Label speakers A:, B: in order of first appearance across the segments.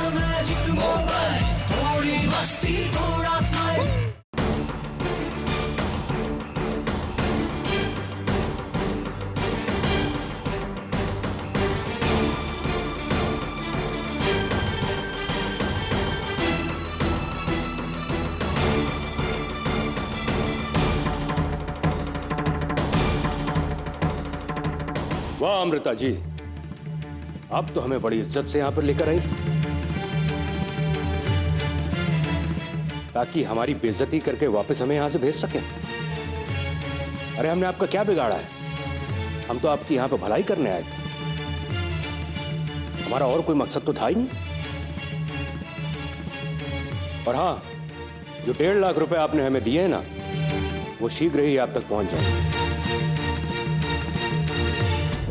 A: और magic mobile, थोड़ी मस्ती थोड़ा स्माइल।
B: वाह अमृता जी, अब तो हमें बड़ी इज्जत से यहां पर लेकर आई, ताकि हमारी बेइज्जती करके वापस हमें यहां से भेज सके। अरे हमने आपका क्या बिगाड़ा है? हम तो आपकी यहां पर भलाई करने आए थे, हमारा और कोई मकसद तो था ही नहीं। और हां, जो 1.5 लाख रुपए आपने हमें दिए हैं ना, वो शीघ्र ही आप तक पहुंच जाएंगे।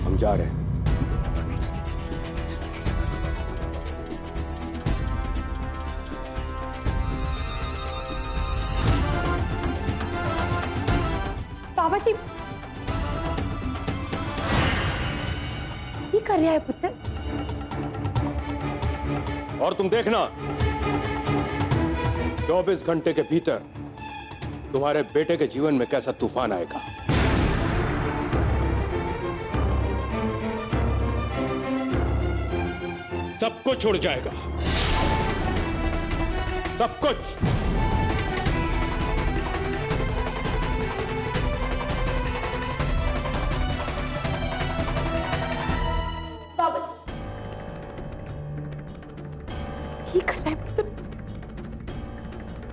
B: हम जा रहे हैं।
C: बाबा जी, ये कर रहा है पुत्र?
B: और तुम देखना, 24 घंटे के भीतर तुम्हारे बेटे के जीवन में कैसा तूफान आएगा। सब कुछ उड़ जाएगा, सब कुछ।
C: बाबा जी, ये कर रहा है पुत्र?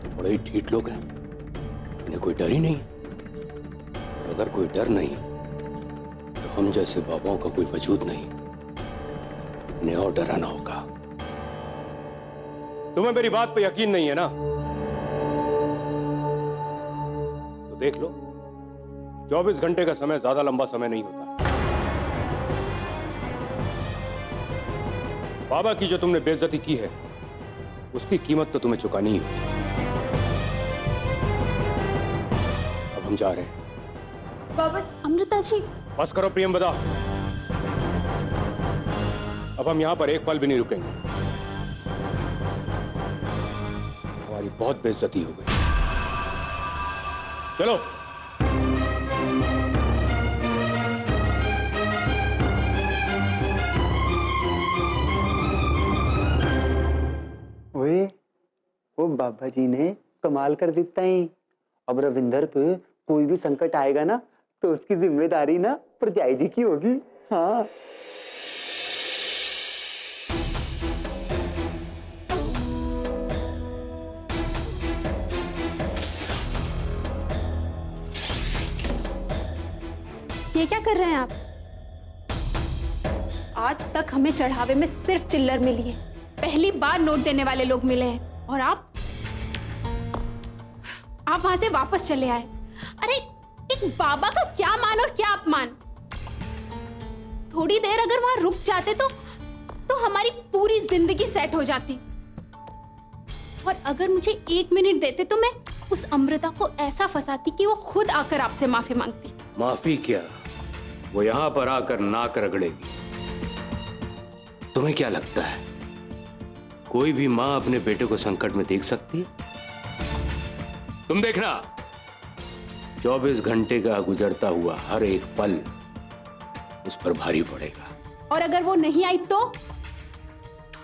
B: तो बड़े ही ढीठ लोग हैं, इन्हें कोई डर ही नहीं। और अगर कोई डर नहीं तो हम जैसे बाबाओं का कोई वजूद नहीं। इन्हें और डराना होगा। तुम्हें मेरी बात पे यकीन नहीं है ना? तो देख लो, 24 घंटे का समय ज्यादा लंबा समय नहीं होता। बाबा की जो तुमने बेइज्जती की है, उसकी कीमत तो तुम्हें चुकानी ही होगी। अब हम जा रहे हैं।
C: बाबा जी, अमृता जी।
B: बस करो प्रियंवदा, अब हम यहां पर एक पल भी नहीं रुकेंगे। हमारी बहुत बेइज्जती हो गई। चलो।
D: ओए, वो बाबा जी ने कमाल कर देता है। अब रविंदर पे कोई भी संकट आएगा ना, तो उसकी जिम्मेदारी ना परजाई जी की होगी। हाँ,
E: ये क्या कर रहे हैं आप? आज तक हमें चढ़ावे में सिर्फ चिल्लर मिली है, पहली बार नोट देने वाले लोग मिले हैं, और आप वहां से वापस चले आए। अरे एक बाबा का क्या मान और क्या अपमान। थोड़ी देर अगर वहां रुक जाते तो हमारी पूरी जिंदगी सेट हो जाती। और अगर मुझे 1 मिनट देते तो मैं उस अमृता को ऐसा फंसाती कि वो खुद आकर आपसे माफी मांगती।
B: माफी क्या, वो यहां पर आकर नाक रगड़ेगी। तुम्हें क्या लगता है कोई भी मां अपने बेटे को संकट में देख सकती है? तुम देखना, 24 घंटे का गुजरता हुआ हर एक पल उस पर भारी पड़ेगा।
E: और अगर वो नहीं आई तो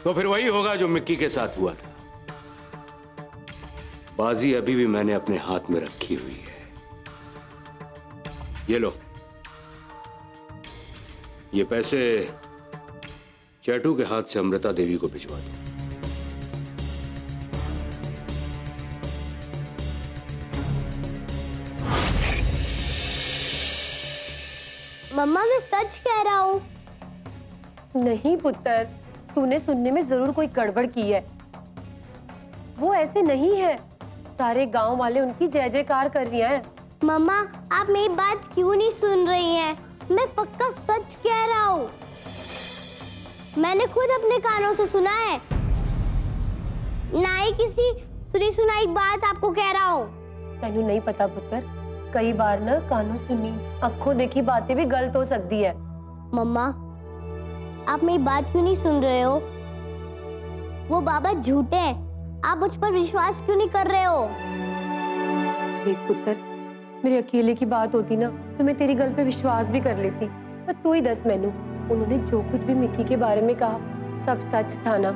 B: फिर वही होगा जो मिक्की के साथ हुआ था। बाजी अभी भी मैंने अपने हाथ में रखी हुई है। ये लो, ये पैसे चैटू के हाथ से अमृता देवी को भिजवा दो।
F: मम्मा, मैं सच कह रहा हूँ।
C: नहीं पुत्र, तूने सुनने में जरूर कोई गड़बड़ की है। वो ऐसे नहीं है। सारे गांव वाले उनकी जय जयकार कर रही हैं।
F: मम्मा, आप मेरी बात क्यों नहीं सुन रही हैं? मैं पक्का सच कह रहा हूँ। मैंने खुद अपने कानों से सुना है, ना ही किसी सुनी सुनाई बात आपको कह रहा हूँ।
C: तेनू नहीं पता पुत्र, कई बार ना कानों सुनी आंखों देखी बातें भी गलत हो सकती है।
F: मम्मा, आप मेरी बात क्यों नहीं सुन रहे हो? वो बाबा झूठे हैं। आप मुझ पर विश्वास क्यों नहीं कर रहे हो?
C: देख पुत्र, मेरे अकेले की बात होती ना तो मैं तेरी गल पे विश्वास भी कर लेती, पर तू ही दस मैनू, उन्होंने जो कुछ भी मिक्की के बारे में कहा सब सच था ना?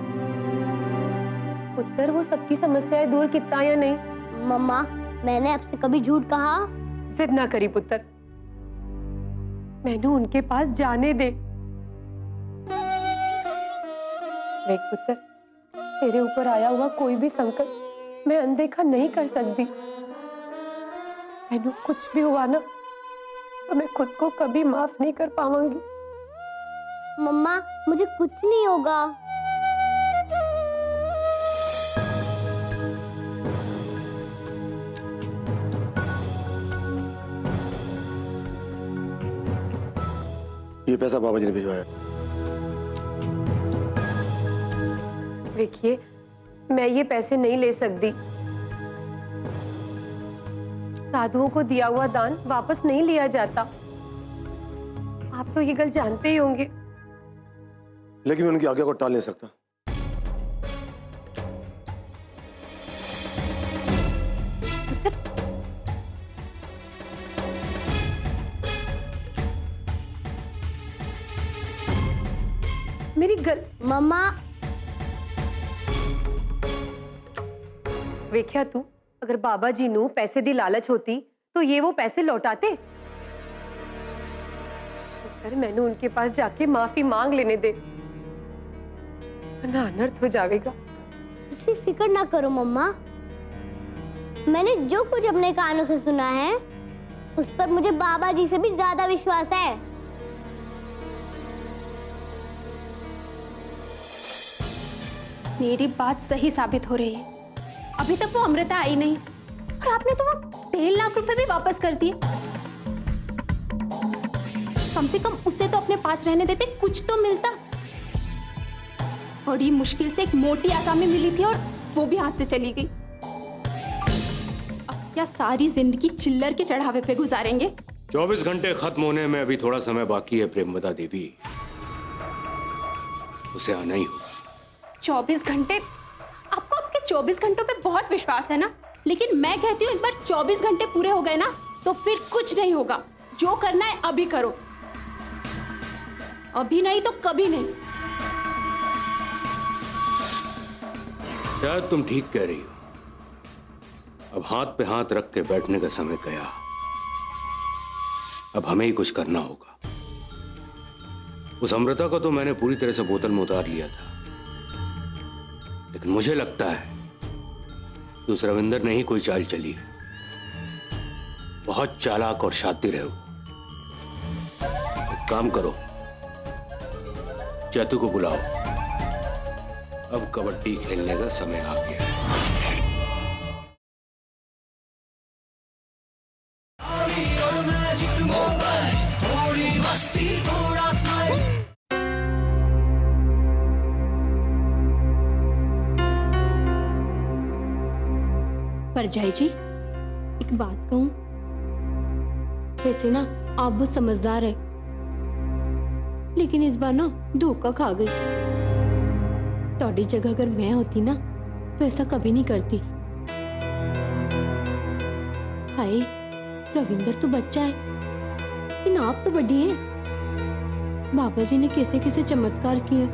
C: पुत्र, वो सबकी समस्याएं दूर कितना या नहीं?
F: मम्मा, मैंने आपसे कभी झूठ कहा?
C: जिद ना करी पुत्र, मैनू उनके पास जाने दे। देख पुत्र, तेरे ऊपर आया हुआ कोई भी संकट मैं अनदेखा नहीं कर सकती। मैनू कुछ भी हुआ ना तो मैं खुद को कभी माफ नहीं कर पाऊंगी।
F: मम्मा, मुझे कुछ नहीं होगा।
G: ये पैसा बाबा जी ने भिजवाया।
C: देखिए, मैं ये पैसे नहीं ले सकती। साधुओं को दिया हुआ दान वापस नहीं लिया जाता। आप तो ये गल जानते ही होंगे।
G: लेकिन मैं उनकी आज्ञा को टाल नहीं सकता।
C: मेरी गल
F: मम्मा,
C: वेख्या तू, अगर बाबा जी नू पैसे दी लालच होती तो ये वो पैसे लौटाते। पर मैंने उनके पास जाके माफी मांग लेने दे, वरना अनर्थ हो जाएगा।
F: तुसी फिक्र ना करो मम्मा। मैंने जो कुछ अपने कानों से सुना है उस पर मुझे बाबा जी से भी ज्यादा विश्वास है।
E: मेरी बात सही साबित हो रही है। अभी तक वो अमृता आई नहीं और आपने तो वो 1.5 लाख रुपए भी वापस कर दिए। कम से कम उसे तो अपने पास रहने देते, कुछ तो मिलता। बड़ी मुश्किल से एक मोटी आसामी मिली थी और वो भी हाथ से चली गई। अब क्या सारी जिंदगी चिल्लर के चढ़ावे पे गुजारेंगे?
B: 24 घंटे खत्म होने में अभी थोड़ा समय बाकी है प्रेमवदा देवी, उसे आना ही होगा।
E: 24 घंटे? आपको आपके 24 घंटों पे बहुत विश्वास है ना, लेकिन मैं कहती हूँ एक बार 24 घंटे पूरे हो गए ना तो फिर कुछ नहीं होगा। जो करना है अभी करो, अभी नहीं तो कभी नहीं।
B: शायद तुम ठीक कह रही हो। अब हाथ पे हाथ रख के बैठने का समय गया। अब हमें ही कुछ करना होगा। उस अमृता को तो मैंने पूरी तरह से बोतल में उतार लिया था, लेकिन मुझे लगता है कि उस रविंदर ने ही कोई चाल चली है। बहुत चालाक और शातिर है वो। एक काम करो, चैतू को बुलाओ। अब कबड्डी खेलने का समय आ गया है।
A: और मैजिक मोबाइल, थोड़ी मस्ती थोड़ा स्माइल।
E: परजाई जी, एक बात कहूं, वैसे ना आप बहुत समझदार है, लेकिन इस बार ना धोखा खा गई। तोड़ी जगह अगर मैं होती ना तो ऐसा कभी नहीं करती। हाय, रविंदर तो बच्चा है, लेकिन आप तो बड़ी हैं। बाबा जी ने कैसे कैसे चमत्कार किए।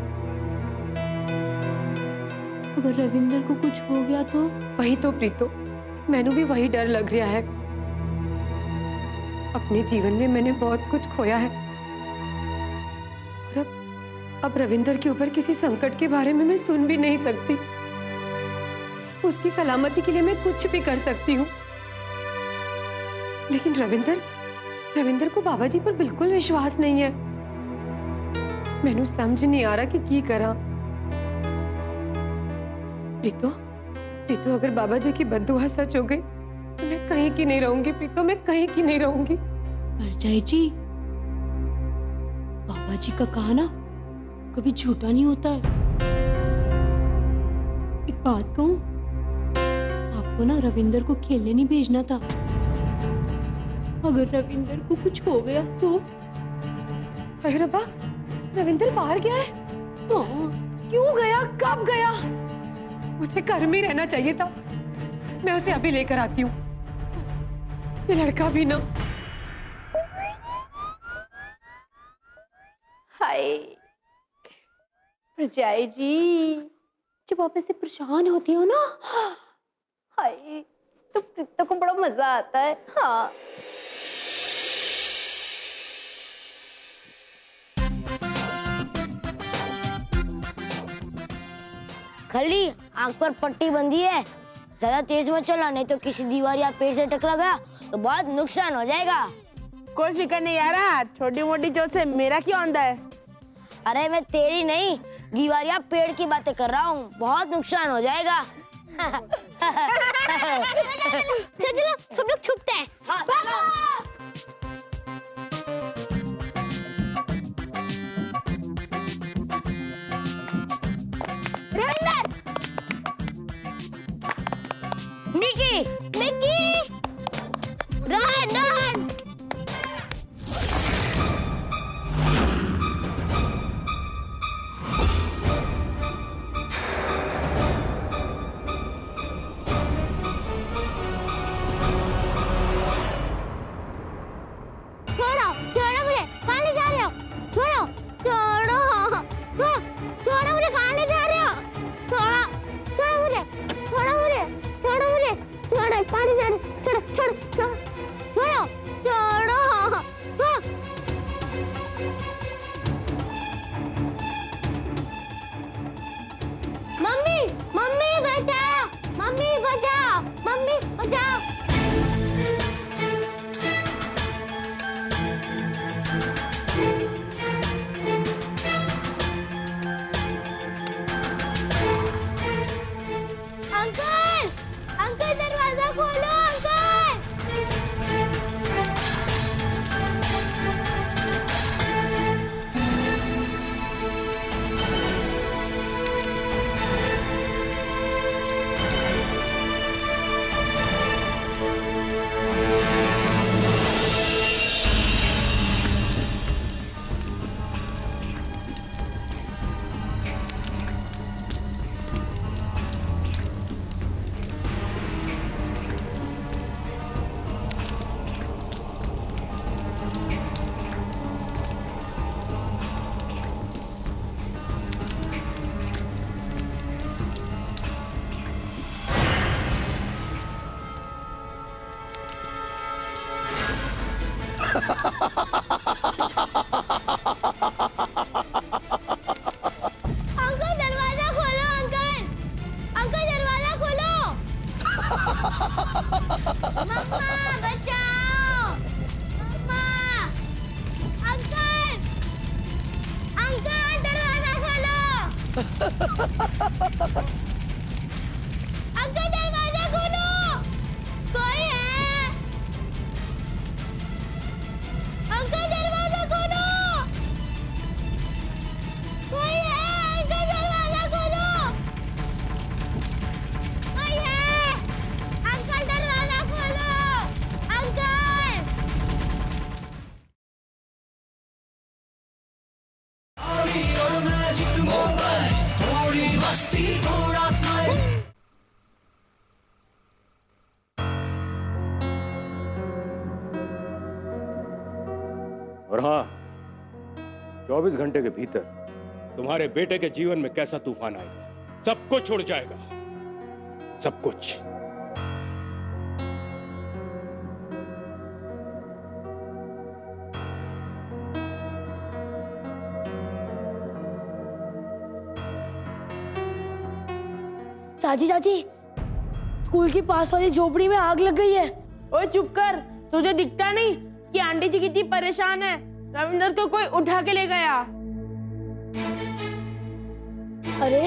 E: अगर रविंदर को कुछ हो गया तो?
C: वही तो प्रीतो, मैनू भी वही डर लग रहा है। अपने जीवन में मैंने बहुत कुछ खोया है और अब रविंदर के ऊपर किसी संकट के बारे में मैं सुन भी नहीं सकती। उसकी सलामती के लिए मैं कुछ भी कर सकती हूँ, लेकिन रविंदर को बाबा जी पर बिल्कुल विश्वास नहीं है। मैनू समझ नहीं आ रहा कि की करा। प्रीतो, अगर बाबा जी की बद्दुआ सच हो गई तो मैं कहीं की नहीं रहूंगी। प्रीतो, मैं कहीं की नहीं रहूंगी।
E: परजाई जी, बाबा जी का कहा ना कभी झूठा नहीं होता है। एक बात कहूं, आपको ना रविंदर को खेलने नहीं भेजना था। अगर रविंदर को कुछ हो गया तो?
C: अरे रब्बा, रविंदर बाहर गया है?
E: हाँ।
C: क्यों गया? कब गया? उसे घर में रहना चाहिए था। मैं उसे अभी लेकर आती हूँ। ये लड़का भी ना।
E: हाय प्रजाई जी, जब आप ऐसे परेशान होती हो ना, हाय तो प्रीता को बड़ा मजा आता है। हाँ
F: खली आंख पर पट्टी बंधी है, ज्यादा तेज मत चला, नहीं तो किसी दीवार या पेड़ से टकरा गया तो बहुत नुकसान हो जाएगा।
H: कोई फिक्र नहीं यार, छोटी मोटी चोट से मेरा क्या होता है।
F: अरे मैं तेरी नहीं, दीवार या पेड़ की बातें कर रहा हूँ, बहुत नुकसान हो जाएगा।
E: चलो सब लोग छुपते हैं।
F: Mickey,
E: Mickey run run.
F: छोड़ो छोड़ो मुझे, कहाँ ले जा रहे हो? छोड़ो छोड़ो छोड़ो छोड़ो मुझे, कहाँ ले जा रहे हो? छोड़ो छोड़ो मुझे, छोड़ो मुझे, छोड़ो मुझे, छोड़ो पानी जा रहे, छोड़ो छोड़ो छोड़ो छोड़ो छोड़ो छोड़ो। मम्मी मम्मी बचाओ, मम्मी बचाओ, मम्मी बचाओ। अंकल अंकल दरवाजा खोलो अंकल। अंकल दरवाजा खोलो अंकल, अंकल दरवाजा खोलो। मम्मा बचाओ, मम्मा। अंकल अंकल दरवाजा खोलो। अंकल दरवाजा खोलो, कोई है? अंकल दरवाजा खोलो, कोई है? अंकल दरवाजा खोलो, कोई है? अंकल दरवाजा खोलो, अंकल।
A: और मैजिक मोबाइल, थोड़ी मस्ती थोड़ा स्माइल।
B: और हाँ, 24 घंटे के भीतर तुम्हारे बेटे के जीवन में कैसा तूफान आएगा, सब कुछ उड़ जाएगा, सब कुछ।
I: चाची चाची, स्कूल के पास वाली झोपड़ी में आग लग गई है।
H: ओए चुप कर, तुझे दिखता नहीं कि आंटी जी कितनी परेशान है? रविंदर को कोई उठा के ले गया।
I: अरे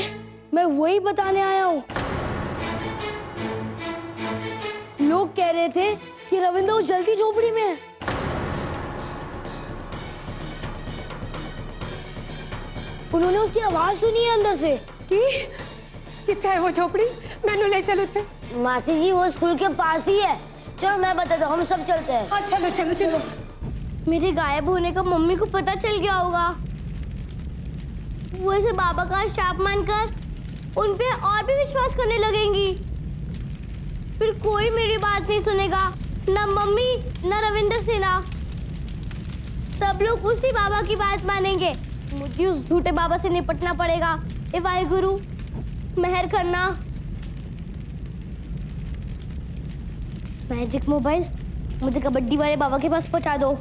I: मैं वही बताने आया हूँ। लोग कह रहे थे कि रविंदर उस जलती झोपड़ी में है। उन्होंने उसकी आवाज सुनी है अंदर से।
C: कितना है वो झोपड़ी? मैंने ले चलो थे।
F: मासी जी वो स्कूल के पास ही है, चलो मैं बताता हूँ, हम सब चलते हैं।
C: हाँ चलो चलो चलो।
F: मेरे गायब होने का मम्मी को पता चल गया होगा। वो इसे बाबा का शाप मानकर उन पे और भी विश्वास करने लगेंगी। फिर कोई मेरी बात नहीं सुनेगा, ना मम्मी ना रविंदर सिन्हा। सब लोग उसी बाबा की बात मानेंगे। मुझे उस झूठे बाबा से निपटना पड़ेगा। ए वाहेगुरु, मेहर करना। मैजिक मोबाइल मुझे कबड्डी वाले बाबा के पास पहुंचा दो।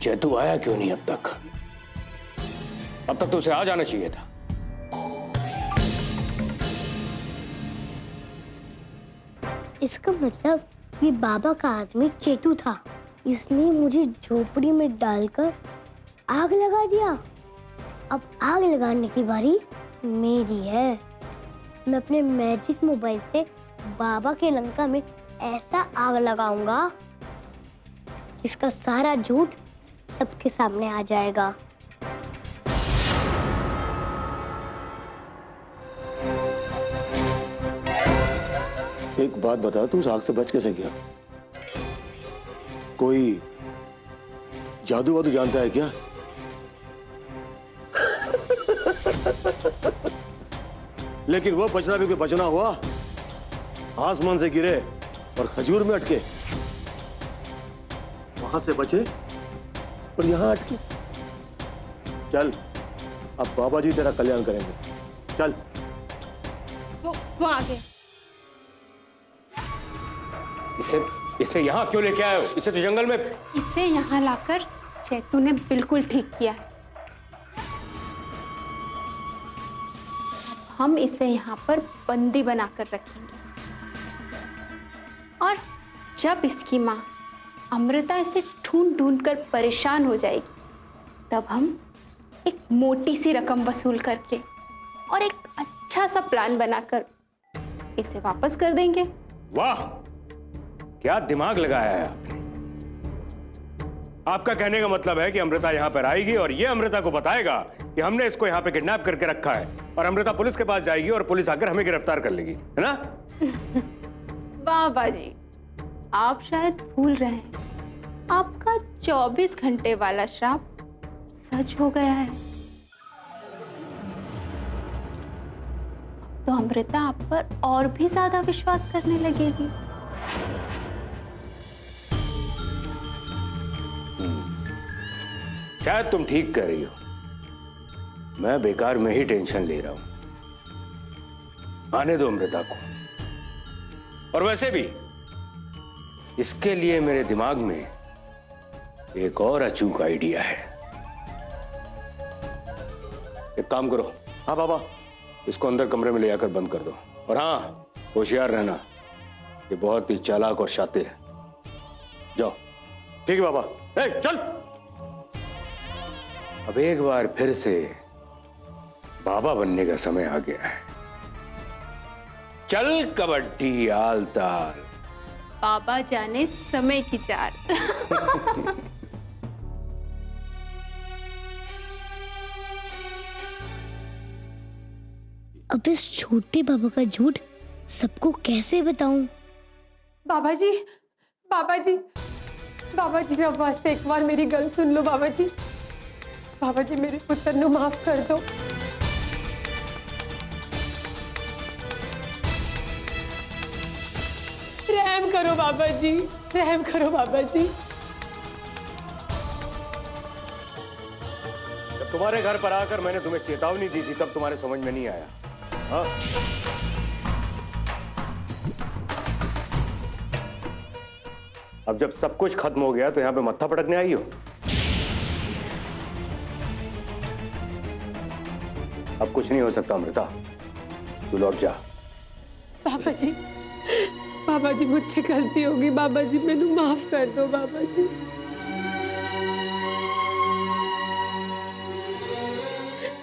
B: चेतू आया क्यों नहीं अब तक? अब तक तो उसे आ जाना चाहिए था।
F: इसका मतलब ये बाबा का आदमी चेतू था। इसने मुझे झोपड़ी में डालकर आग लगा दिया। अब आग लगाने की बारी मेरी है। मैं अपने मैजिक मोबाइल से बाबा के लंका में ऐसा आग लगाऊंगा, इसका सारा झूठ सबके सामने आ जाएगा।
G: एक बात बता, तू उस आग से बच कैसे गया? कोई जादू वादू जानता है क्या? लेकिन वो बचना भी कोई बचना हुआ, आसमान से गिरे और खजूर में अटके। वहां से बचे और यहां अटके। चल, अब बाबा जी तेरा कल्याण करेंगे। चल।
E: वो आगे।
B: इसे यहाँ क्यों लेके आए हो? इसे तो जंगल में।
E: इसे यहाँ लाकर चेतू ने बिल्कुल ठीक किया है। हम इसे यहाँ पर बंदी बनाकर रखेंगे और जब इसकी माँ अमृता इसे ढूंढ ढूंढ कर परेशान हो जाएगी, तब हम एक मोटी सी रकम वसूल करके और एक अच्छा सा प्लान बनाकर इसे वापस कर देंगे।
B: वाह, क्या दिमाग लगाया है आपने। आपका कहने का मतलब है कि अमृता यहां पर आएगी और ये अमृता को बताएगा कि हमने इसको यहां पे किडनैप करके रखा है, और अमृता पुलिस के पास जाएगी और पुलिस आकर हमें गिरफ्तार कर लेगी, है ना?
E: बाबा जी, आप शायद भूल रहे हैं, आपका 24 घंटे वाला श्राप सच हो गया है। तो अमृता आप पर और भी ज्यादा विश्वास करने लगेगी।
B: शायद तुम ठीक कर रही हो, मैं बेकार में ही टेंशन ले रहा हूं। आने दो अमृता को। और वैसे भी इसके लिए मेरे दिमाग में एक और अचूक आइडिया है। एक काम करो।
G: हाँ बाबा।
B: इसको अंदर कमरे में ले आकर बंद कर दो, और हाँ, होशियार रहना, ये बहुत ही चालाक और शातिर है। जाओ।
G: ठीक है बाबा। ए, चल।
B: अब एक बार फिर से बाबा बनने का समय आ गया है। चल कबड्डी आल ताल।
E: बाबा जाने समय की चाल।
F: अब इस छोटे बाबा का झूठ सबको कैसे बताऊं?
C: बाबा जी, बाबा जी, बाबा जी, जब वास्ते एक बार मेरी गल सुन लो बाबा जी। बाबा जी, मेरे पुत्र नु माफ कर दो। रहम करो बाबा जी, रहम करो बाबा जी।
B: जब तुम्हारे घर पर आकर मैंने तुम्हें चेतावनी दी थी, तब तुम्हारे समझ में नहीं आया। हाँ? अब जब सब कुछ खत्म हो गया तो यहां पे मत्था पटकने आई हो? अब कुछ नहीं हो सकता अमृता, तू लौट जा।
C: बाबा जी, बाबा जी, मुझसे गलती होगी बाबा जी, मैनू माफ कर दो बाबा जी।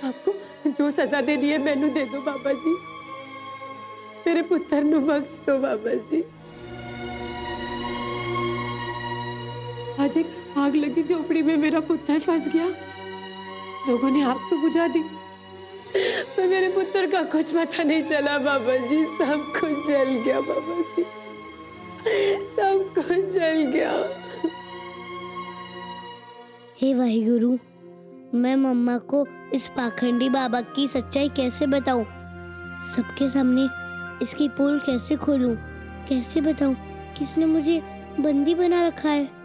C: आपको जो सजा देनी है मैनू दे दो बाबा जी। मेरे पुत्र नु बख्श दो बाबा जी। आज एक आग लगी झोपड़ी में मेरा पुत्र फंस गया। लोगों ने आग तो बुझा दी, तो मेरे पुत्र का कुछ पता नहीं चला बाबा जी, सब कुछ जल गया बाबा जी, सब कुछ जल गया।
F: हे वाहिगुरु, मैं मम्मा को इस पाखंडी बाबा की सच्चाई कैसे बताऊं? सबके सामने इसकी पोल कैसे खोलूं? कैसे बताऊं किसने मुझे बंदी बना रखा है?